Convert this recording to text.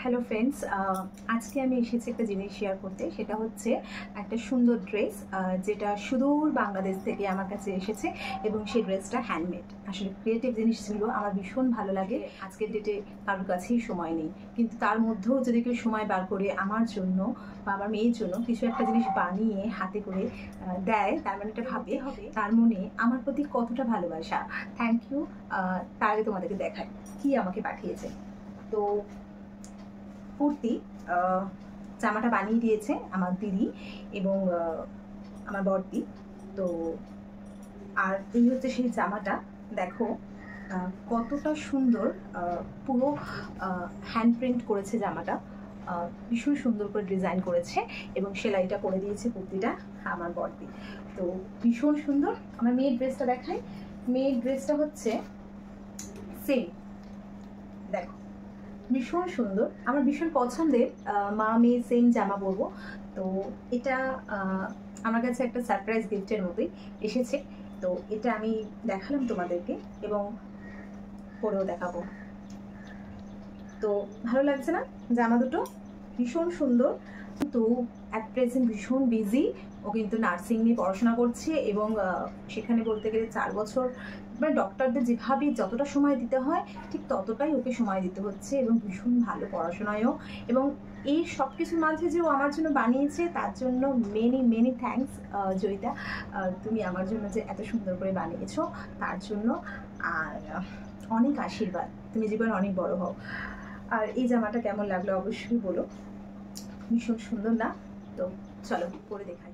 Hello friends, আজকে আমি এসেছি একটা জিনিস শেয়ার করতে। সেটা হচ্ছে একটা সুন্দর ড্রেস, যেটা সুদূর বাংলাদেশ থেকে আমার কাছে এসেছে এবং সেই ড্রেসটা হ্যান্ডমেড। আসলে ক্রিয়েটিভ জিনিস ছিল, আমার ভীষণ ভালো লাগে। আজকের ডেটে কারোর কাছেই সময় নেই, কিন্তু তার মধ্যেও যদি কেউ সময় বার করে আমার জন্য বা আমার মেয়ের জন্য কিছু একটা জিনিস বানিয়ে হাতে করে দেয়, তার মানে এটা ভাবতে হবে তার মনে আমার প্রতি কতটা ভালোবাসা। Thank you. তার আগে তোমাদেরকে দেখাই কি আমাকে পাঠিয়েছে। তো কুর্তি জামাটা বানিয়ে দিয়েছে আমার দিদি এবং আমার বড়দি। তো আর এই হচ্ছে সেই জামাটা, দেখো কতটা সুন্দর, পুরো হ্যান্ড প্রিন্ট করেছে জামাটা, ভীষণ সুন্দর করে ডিজাইন করেছে এবং সেলাইটা করে দিয়েছে কুর্তিটা আমার বড়দি। তো ভীষণ সুন্দর। আমার মেয়ের ড্রেসটা দেখাই। মেয়ের ড্রেসটা হচ্ছে সেম, দেখো ভীষণ সুন্দর, আমার ভীষণ পছন্দের। মা মেয়ে সেম জামা পরবো। তো এটা আমার কাছে একটা সারপ্রাইজ গিফটের মতোই এসেছে। তো এটা আমি দেখালাম তোমাদেরকে এবং পরেও দেখাবো। তো ভালো লাগছে না জামা দুটো? ভীষণ সুন্দর। তো অ্যাট প্রেজেন্ট ভীষণ বিজি। ও কিন্তু নার্সিং নিয়ে পড়াশোনা করছে এবং সেখানে বলতে গেলে 4 বছর, মানে ডক্টরদের যেভাবে যতটা সময় দিতে হয় ঠিক ততটাই ওকে সময় দিতে হচ্ছে এবং ভীষণ ভালো পড়াশোনায়ও। এবং এই সব কিছুর মাঝে যে ও আমার জন্য বানিয়েছে তার জন্য মেনি মেনি থ্যাঙ্কস জয়িতা। তুমি আমার জন্য যে এত সুন্দর করে বানিয়েছো তার জন্য, আর অনেক আশীর্বাদ। তুমি জীবনে অনেক বড় হও। আর এই জামাটা কেমন লাগলো অবশ্যই বলো, ভীষণ সুন্দর না? তো চলো পরে দেখাই।